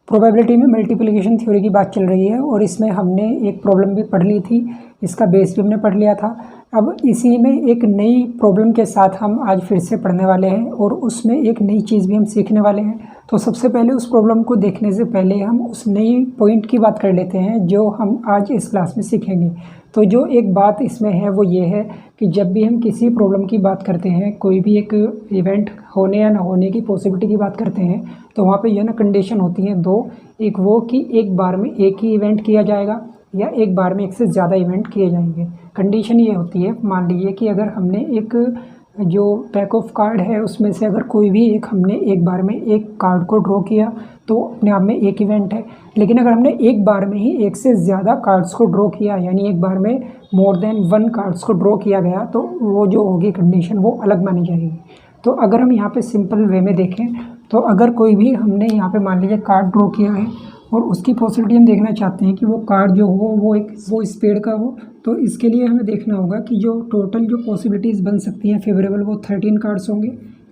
Probability में multiplication theory की बात चल रही है और इसमें हमने एक प्रॉब्लम भी पढ़ ली थी, इसका बेस भी हमने पढ़ लिया था। अब इसी में एक नई प्रॉब्लम के साथ हम आज फिर से पढ़ने वाले हैं और उसमें एक नई चीज़ भी हम सीखने वाले हैं। तो सबसे पहले उस प्रॉब्लम को देखने से पहले हम उस नई पॉइंट की बात कर लेते हैं जो हम आज इस क्लास में सीखेंगे। तो जो एक बात इसमें है वो ये है कि जब भी हम किसी प्रॉब्लम की बात करते हैं, कोई भी एक इवेंट होने या ना होने की पॉसिबिलिटी की बात करते हैं, तो वहाँ पे ये ना कंडीशन होती हैं दो। एक वो कि एक बार में एक ही इवेंट किया जाएगा या एक बार में एक से ज़्यादा इवेंट किए जाएंगे। कंडीशन ये होती है, मान लीजिए कि अगर हमने एक जो पैक ऑफ कार्ड है उसमें से अगर कोई भी एक हमने एक बार में एक कार्ड को ड्रॉ किया तो अपने आप में एक इवेंट है। लेकिन अगर हमने एक बार में ही एक से ज़्यादा कार्ड्स को ड्रॉ किया, यानी एक बार में मोर देन 1 कार्ड्स को ड्रॉ किया गया, तो वो जो होगी कंडीशन वो अलग मानी जाएगी। तो अगर हम यहाँ पे सिंपल वे में देखें तो अगर कोई भी हमने यहाँ पे मान लीजिए कार्ड ड्रॉ किया है और उसकी पॉसिबिलिटी हम देखना चाहते हैं कि वो कार्ड जो हो वो स्पेड का हो, तो इसके लिए हमें देखना होगा कि जो टोटल जो पॉसिबिलिटीज़ बन सकती हैं फेवरेबल वो 13 कार्ड्स होंगे।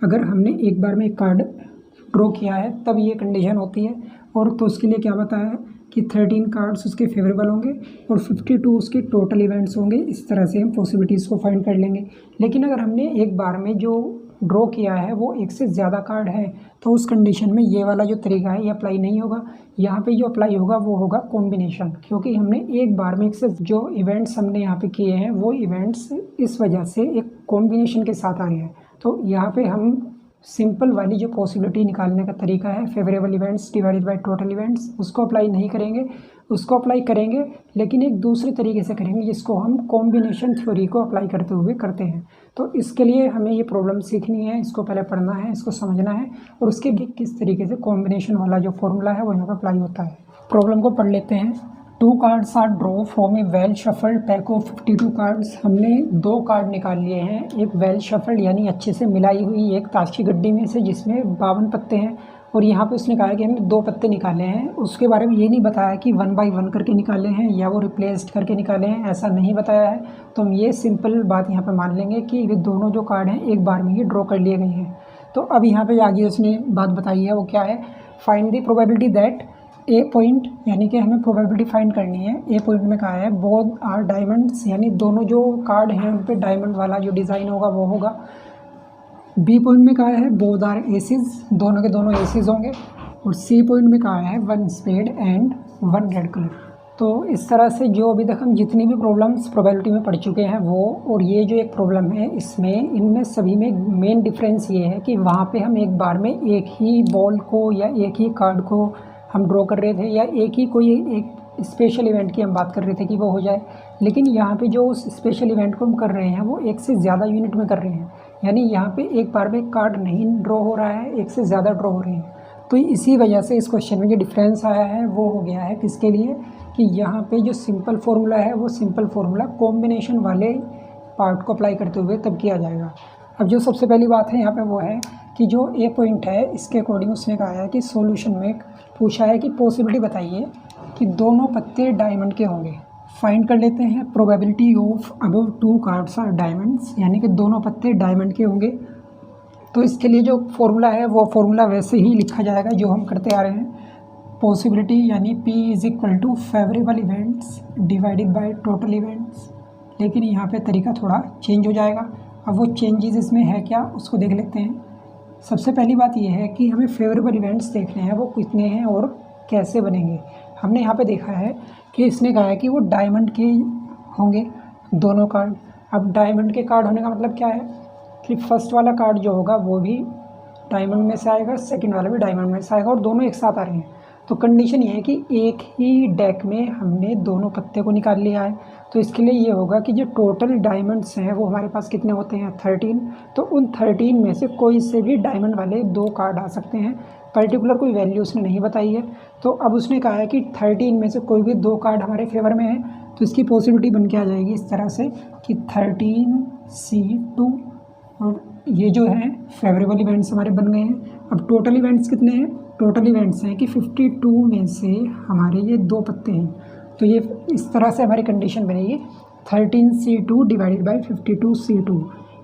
अगर हमने एक बार में एक कार्ड ड्रॉ किया है तब ये कंडीशन होती है। और तो उसके लिए क्या बताया है कि 13 कार्ड्स उसके फेवरेबल होंगे और 52 उसके टोटल इवेंट्स होंगे। इस तरह से हम पॉसिबिलिटीज़ को फाइंड कर लेंगे। लेकिन अगर हमने एक बार में जो ड्रॉ किया है वो एक से ज़्यादा कार्ड है तो उस कंडीशन में ये वाला जो तरीका है ये अप्लाई नहीं होगा। यहाँ पे जो अप्लाई होगा वो होगा कॉम्बिनेशन, क्योंकि हमने एक बार में एक से जो इवेंट्स हमने यहाँ पे किए हैं वो इवेंट्स इस वजह से एक कॉम्बिनेशन के साथ आ रहे हैं। तो यहाँ पे हम सिंपल वाली जो पॉसिबिलिटी निकालने का तरीका है favourable events divided by total events, उसको अप्लाई नहीं करेंगे। उसको अप्लाई करेंगे लेकिन एक दूसरे तरीके से करेंगे जिसको हम कॉम्बिनेशन थ्योरी को अप्लाई करते हुए करते हैं। तो इसके लिए हमें ये प्रॉब्लम सीखनी है, इसको पहले पढ़ना है, इसको समझना है और उसके भी किस तरीके से कॉम्बिनेशन वाला जो फॉर्मूला है वो यहाँ पर अप्लाई होता है। प्रॉब्लम को पढ़ लेते हैं। 2 cards are draw from a well shuffled pack of 52 cards. हमने 2 कार्ड निकाल लिए हैं एक वेल शफल्ड यानी अच्छे से मिलाई हुई एक ताश की गड्डी में से जिसमें 52 पत्ते हैं। और यहाँ पे उसने कहा है कि हमने 2 पत्ते निकाले हैं। उसके बारे में ये नहीं बताया कि 1 बाई 1 करके निकाले हैं या वो रिप्लेस्ड करके निकाले हैं, ऐसा नहीं बताया है। तो हम ये सिंपल बात यहाँ पे मान लेंगे कि ये दोनों जो कार्ड हैं एक बार में ही ड्रॉ कर लिए गए हैं। तो अब यहाँ पे आगे उसने बात बताई है वो क्या है, find the probability that A point, यानी कि हमें प्रोबेबिलिटी फाइंड करनी है। ए पॉइंट में कहा है बोथ आर डायमंड्स, यानी दोनों जो कार्ड हैं उन पे डायमंड वाला जो डिज़ाइन होगा वो होगा। बी पॉइंट में कहा है बोथ आर एसिस, दोनों के दोनों एसिस होंगे। और सी पॉइंट में कहा है 1 स्पेड एंड 1 रेड कलर। तो इस तरह से जो अभी तक हम जितनी भी प्रॉब्लम्स प्रोबेबिलिटी में पढ़ चुके हैं वो, और ये जो एक प्रॉब्लम है इसमें इनमें सभी में मेन डिफरेंस ये है कि वहाँ पे हम एक बार में एक ही बॉल को या एक ही कार्ड को हम ड्रॉ कर रहे थे या एक ही कोई एक स्पेशल इवेंट की हम बात कर रहे थे कि वो हो जाए। लेकिन यहाँ पे जो उस स्पेशल इवेंट को हम कर रहे हैं वो एक से ज़्यादा यूनिट में कर रहे हैं, यानी यहाँ पे एक बार में कार्ड नहीं ड्रॉ हो रहा है, एक से ज़्यादा ड्रॉ हो रहे हैं। तो इसी वजह से इस क्वेश्चन में जो डिफरेंस आया है वो हो गया है किसके लिए कि यहाँ पे जो सिंपल फार्मूला है वो सिंपल फार्मूला कॉम्बिनेशन वाले पार्ट को अप्लाई करते हुए तब किया जाएगा। अब जो सबसे पहली बात है यहाँ पे वो है कि जो ए पॉइंट है इसके अकॉर्डिंग उसने कहा है कि सॉल्यूशन में पूछा है कि पॉसिबिलिटी बताइए कि दोनों पत्ते डायमंड के होंगे। फाइंड कर लेते हैं probability of above 2 cards are diamonds, यानी कि दोनों पत्ते डायमंड के होंगे। तो इसके लिए जो फॉर्मूला है वो फॉर्मूला वैसे ही लिखा जाएगा जो हम करते आ रहे हैं। पॉसिबिलिटी यानी P is equal to favourable events divided by total events, लेकिन यहाँ पे तरीका थोड़ा चेंज हो जाएगा। अब वो चेंजेस इसमें है क्या उसको देख लेते हैं। सबसे पहली बात ये है कि हमें फेवरेबल इवेंट्स देखने हैं वो कितने हैं और कैसे बनेंगे। हमने यहाँ पे देखा है कि इसने कहा है कि वो डायमंड के होंगे दोनों कार्ड। अब डायमंड के कार्ड होने का मतलब क्या है कि फर्स्ट वाला कार्ड जो होगा वो भी डायमंड में से आएगा, सेकंड वाला भी डायमंड में से आएगा और दोनों एक साथ आ रहे हैं। तो कंडीशन ये है कि एक ही डेक में हमने दोनों पत्ते को निकाल लिया है। तो इसके लिए ये होगा कि जो टोटल डायमंड्स हैं वो हमारे पास कितने होते हैं 13। तो उन 13 में से कोई से भी डायमंड वाले 2 कार्ड आ सकते हैं। पर्टिकुलर कोई वैल्यू उसने नहीं बताई है। तो अब उसने कहा है कि 13 में से कोई भी 2 कार्ड हमारे फेवर में है तो इसकी पॉसिबिलिटी बन के आ जाएगी इस तरह से कि 13C2, और ये जो है फेवरेबल इवेंट्स हमारे बन गए हैं। अब टोटल इवेंट्स कितने हैं, टोटल इवेंट्स हैं कि 52 में से हमारे ये 2 पत्ते हैं। तो ये इस तरह से हमारी कंडीशन बनेगी 13C2 डिवाइडेड बाई 52C2।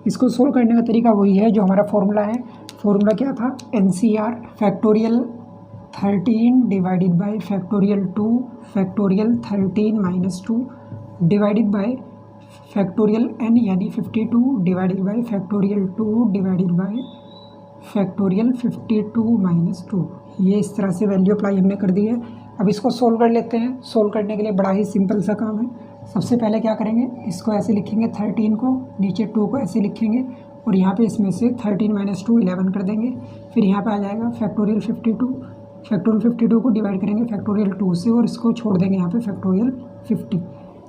इसको सोल्व करने का तरीका वही है जो हमारा फॉर्मूला है। फॉर्मूला क्या था, NCR factorial 13 divided by factorial 2 factorial 13 minus 2 divided by factorial n यानी 52 divided by factorial 2 divided by factorial 52 minus 2। ये इस तरह से वैल्यू अप्लाई हमने कर दी है। अब इसको सोल्व कर लेते हैं। सोल्व करने के लिए बड़ा ही सिंपल सा काम है। सबसे पहले क्या करेंगे, इसको ऐसे लिखेंगे 13 को, नीचे 2 को ऐसे लिखेंगे और यहाँ पे इसमें से 13 माइनस 2 11 कर देंगे। फिर यहाँ पे आ जाएगा फैक्टोरियल 52, फैक्टोरियल 52 को डिवाइड करेंगे फैक्टोरियल 2 से और इसको छोड़ देंगे यहाँ पे फैक्टोरियल 50।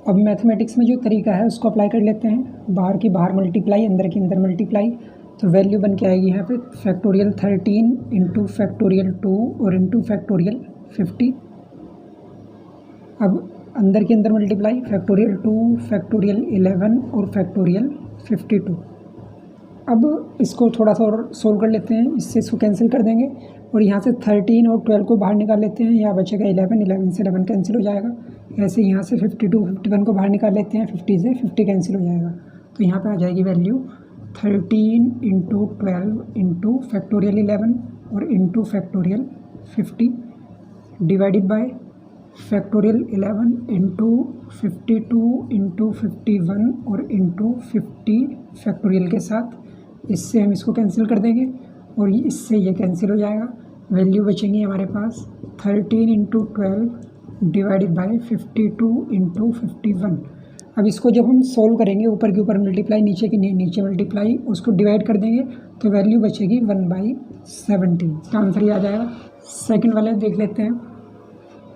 अब मैथमेटिक्स में जो तरीका है उसको अप्लाई कर लेते हैं। बाहर की बाहर मल्टीप्लाई, अंदर की अंदर मल्टीप्लाई, तो वैल्यू बन के आएगी यहाँ पे फैक्टोरियल 13 इंटू फैक्टोरियल 2 और इंटू फैक्टोरियल 50। अब अंदर के अंदर मल्टीप्लाई, फैक्टोरियल 2 फैक्टोरियल 11 और फैक्टोरियल 52। अब इसको थोड़ा सा और सोल्व कर लेते हैं। इससे इसको कैंसिल कर देंगे और यहाँ से 13 और 12 को बाहर निकाल लेते हैं। यहाँ बचेगा 11 से 11 कैंसिल हो जाएगा। ऐसे यहाँ से 52 51 को बाहर निकाल लेते हैं, 50 से 50 कैंसिल हो जाएगा। तो यहाँ पे आ जाएगी वैल्यू 13 इंटू 12 इंटू फैक्टोरियल 11 और into factorial 50 divided by factorial 11 into 52 into 51 और इंटू 50 फैक्टोरियल के साथ। इससे हम इसको कैंसिल कर देंगे और इससे ये कैंसिल हो जाएगा। वैल्यू बचेंगी हमारे पास 13 इंटू 12 डिवाइडेड बाय 52 इंटू 51। अब इसको जब हम सोल्व करेंगे, ऊपर के ऊपर मल्टीप्लाई, नीचे के नीचे मल्टीप्लाई, उसको डिवाइड कर देंगे तो वैल्यू बचेगी 1/17। इसका आंसर ही आ जाएगा। सेकंड वाले देख लेते हैं।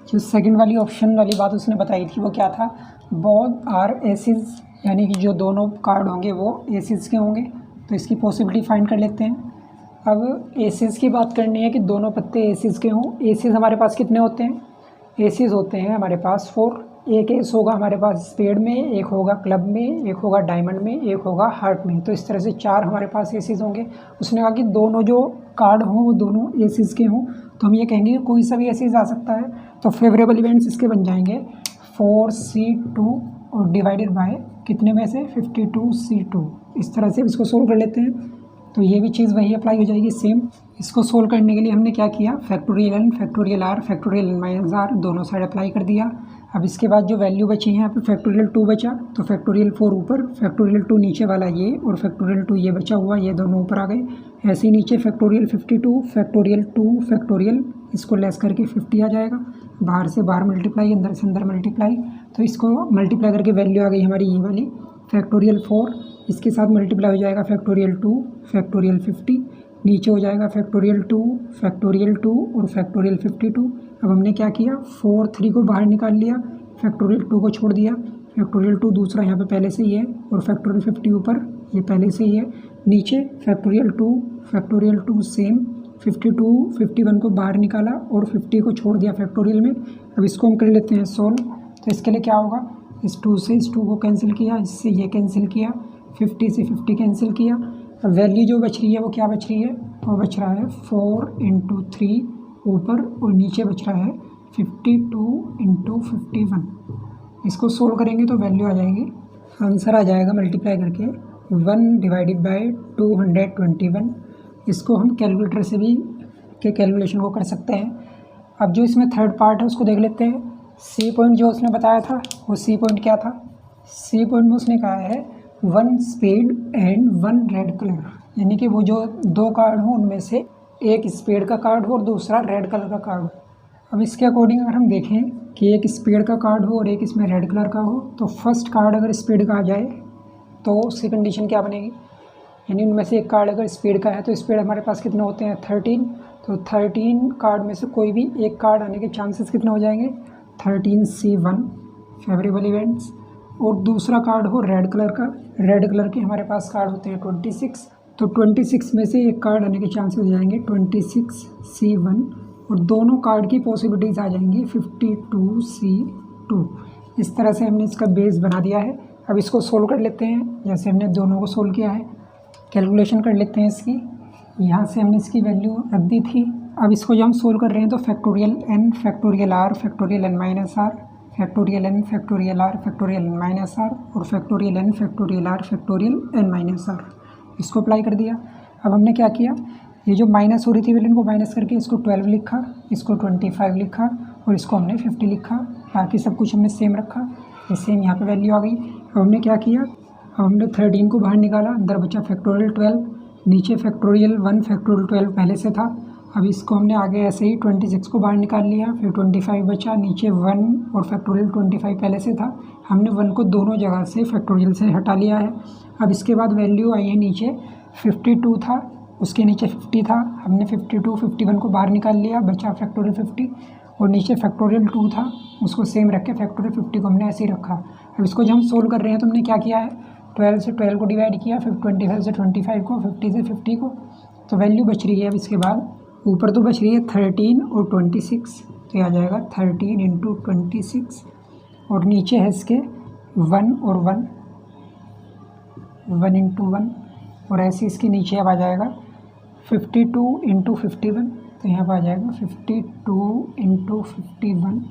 जो सेकंड वाली ऑप्शन वाली बात उसने बताई थी वो क्या था, बोथ आर एसिड, यानी कि जो दोनों कार्ड होंगे वो एसिड्स के होंगे। तो इसकी पॉसिबिलिटी फाइंड कर लेते हैं। अब एसिड्स की बात करनी है कि दोनों पत्ते एसिड्स के हों। एसिड्स हमारे पास कितने होते हैं, एसिड्स होते हैं हमारे पास 4। एक एस होगा हमारे पास स्पेड में, एक होगा क्लब में, एक होगा डायमंड में, एक होगा हार्ट में। तो इस तरह से 4 हमारे पास एसिड्स होंगे। उसने कहा कि दोनों जो कार्ड हों वो दोनों एसिड्स के हों, तो हम ये कहेंगे कि कोई सा भी एसिड आ सकता है। तो फेवरेबल इवेंट्स इसके बन जाएंगे 4C2 और डिवाइडेड बाय कितने में से 52C2। इस तरह से इसको सोल्व कर लेते हैं। तो ये भी चीज़ वही अप्लाई हो जाएगी सेम। इसको सोल्व करने के लिए हमने क्या किया, factorial n factorial r factorial n minus r दोनों साइड अप्लाई कर दिया। अब इसके बाद जो वैल्यू बची है यहाँ पे फैक्टोरियल 2 बचा, तो फैक्टोरियल 4 ऊपर, फैक्टोरियल 2 नीचे वाला ये और फैक्टोरियल 2 ये बचा हुआ, ये दोनों ऊपर आ गए। ऐसे ही नीचे फैक्टोरियल 52 फैक्टोरियल 2 फैक्टोरियल, इसको लेस करके 50 आ जाएगा। बाहर से बाहर मल्टीप्लाई, अंदर से अंदर मल्टीप्लाई, तो इसको मल्टीप्लाई करके वैल्यू आ गई हमारी ये वाली फैक्टोरियल 4। इसके साथ मल्टीप्लाई हो जाएगा फैक्टोरियल 2 फैक्टोरियल 50, नीचे हो जाएगा फैक्टोरियल 2 फैक्टोरियल 2 और फैक्टोरियल 52। अब हमने क्या किया, 4 3 को बाहर निकाल लिया, फैक्टोरियल 2 को छोड़ दिया। फैक्टोरियल 2 दूसरा यहाँ पे पहले से ही है और फैक्टोरियल 50 ऊपर, ये पहले से ही है। नीचे फैक्टोरियल 2 सेम, 52 51 को बाहर निकाला और 50 को छोड़ दिया फैक्टोरियल में। अब इसको हम कर लेते हैं सोल्व। तो इसके लिए क्या होगा, इस 2 से इस 2 को कैंसिल किया, इससे ये कैंसिल किया, 50 से 50 कैंसिल किया। अब वैल्यू जो बच रही है वो क्या बच रही है, वो बच रहा है 4 इंटू 3 ऊपर और नीचे बच रहा है 52 इंटू 51। इसको सोल्व करेंगे तो वैल्यू आ जाएगी, आंसर आ जाएगा मल्टीप्लाई करके 1 डिवाइडेड बाई 221। इसको हम कैलकुलेटर से भी के कैलकुलेशन को कर सकते हैं। अब जो इसमें थर्ड पार्ट है उसको देख लेते हैं। सी पॉइंट जो उसने बताया था वो सी पॉइंट क्या था, सी पॉइंट में उसने कहा है 1 स्पेड एंड 1 रेड कलर, यानी कि वो जो 2 कार्ड हो उनमें से एक स्पेड का कार्ड हो और दूसरा रेड कलर का कार्ड हो। अब इसके अकॉर्डिंग अगर हम देखें कि एक स्पेड का कार्ड हो और एक इसमें रेड कलर का हो, तो फर्स्ट कार्ड अगर स्पेड का आ जाए तो उसकी कंडीशन क्या बनेगी, यानी उनमें से एक कार्ड अगर स्पेड का है तो स्पेड हमारे पास कितने होते हैं 13, तो 13 कार्ड में से कोई भी एक कार्ड आने के चांसेस कितने हो जाएंगे 13C1 फेवरेबल इवेंट्स। और दूसरा कार्ड हो रेड कलर का, रेड कलर के हमारे पास कार्ड होते हैं 26, तो 26 में से एक कार्ड आने के चांसेस हो जाएंगे 26C1 और दोनों कार्ड की पॉसिबिलिटीज़ आ जाएंगी 52C2। इस तरह से हमने इसका बेस बना दिया है। अब इसको सोल्व कर लेते हैं, जैसे हमने दोनों को सोल्व किया है। कैलकुलेशन कर लेते हैं इसकी, यहाँ से हमने इसकी वैल्यू रख दी थी। अब इसको जब हम सोल्व कर रहे हैं तो factorial n factorial r factorial n minus r factorial n factorial r factorial n minus r और factorial n factorial r factorial n minus r, इसको अप्लाई कर दिया। अब हमने क्या किया, ये जो माइनस हो रही थी वैल्यू, इनको माइनस करके इसको 12 लिखा, इसको 25 लिखा और इसको हमने 50 लिखा। बाकी सब कुछ हमने सेम रखा, ये सेम यहाँ पे वैल्यू आ गई। अब हमने क्या किया, अब हमने 13 को बाहर निकाला, अंदर बचा फैक्टोरियल 12, नीचे फैक्टोरियल 1 फैक्टोरियल 12 पहले से था। अब इसको हमने आगे ऐसे ही 26 को बाहर निकाल लिया, फिर 25 बचा, नीचे 1 और फैक्टोरियल 25 पहले से था। हमने 1 को दोनों जगह से फैक्टोरियल से हटा लिया है। अब इसके बाद वैल्यू आई है नीचे 52 था, उसके नीचे 50 था, हमने 52 51 को बाहर निकाल लिया, बचा फैक्टोरियल 50 और नीचे फैक्टोरियल 2 था, उसको सेम रख के फैक्टोरियल 50 को हमने ऐसे ही रखा। अब इसको जब हम सोल्व कर रहे हैं तो हमने क्या किया है, 12 से 12 को डिवाइड किया, फिर 25 से 25 को, 50 से 50 को, तो वैल्यू बच रही है। अब इसके बाद ऊपर तो बच रही है 13 और 26, तो आ जाएगा 13 इंटू 26 और नीचे है इसके 1 और 1 इंटू 1 और ऐसे इसके नीचे अब आ जाएगा 52 इंटू 51, तो यहाँ पर आ जाएगा 52 इंटू 51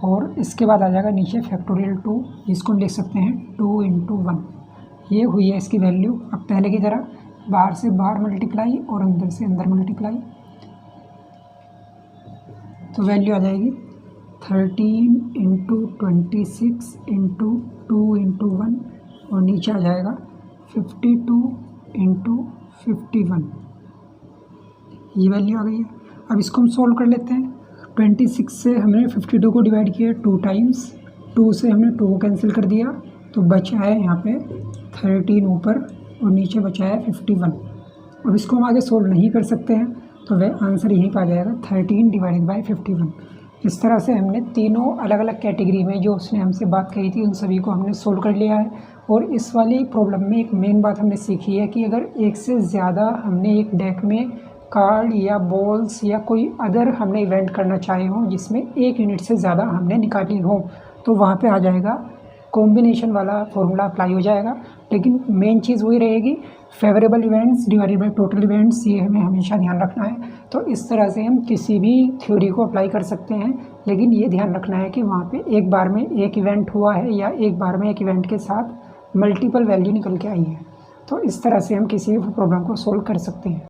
और इसके बाद आ जाएगा नीचे फैक्टोरियल 2, जिसको हम लिख सकते हैं 2 इंटू 1। ये हुई है इसकी वैल्यू। अब पहले की तरह बाहर से बाहर मल्टीप्लाई और अंदर से अंदर मल्टीप्लाई, तो वैल्यू आ जाएगी 13 इंटू 26 इंटू 2 इंटू 1 और नीचे आ जाएगा 52 इंटू 51। ये वैल्यू आ गई है। अब इसको हम सोल्व कर लेते हैं। 26 से हमने 52 को डिवाइड किया 2 टाइम्स, 2 से हमने 2 को कैंसिल कर दिया, तो बचा है यहाँ पे 13 ऊपर और नीचे बचा है 51। अब इसको हम आगे सोल्व नहीं कर सकते हैं, तो वह आंसर यहीं पर आ जाएगा 13 डिवाइडेड बाई 51। इस तरह से हमने तीनों अलग अलग कैटेगरी में जो उसने हमसे बात कही थी उन सभी को हमने सोल्व कर लिया है। और इस वाली प्रॉब्लम में एक मेन बात हमने सीखी है कि अगर एक से ज़्यादा हमने एक डेक में कार्ड या बॉल्स या कोई अदर हमने इवेंट करना चाहे हो जिसमें 1 यूनिट से ज़्यादा हमने निकाली हो, तो वहाँ पे आ जाएगा कॉम्बिनेशन वाला फॉर्मूला अप्लाई हो जाएगा। लेकिन मेन चीज़ वही रहेगी, favourable events divided by total events, ये हमें हमेशा ध्यान रखना है। तो इस तरह से हम किसी भी थ्योरी को अप्लाई कर सकते हैं, लेकिन ये ध्यान रखना है कि वहाँ पे एक बार में एक इवेंट हुआ है या एक बार में एक इवेंट के साथ मल्टीपल वैल्यू निकल के आई है। तो इस तरह से हम किसी भी प्रॉब्लम को सोल्व कर सकते हैं।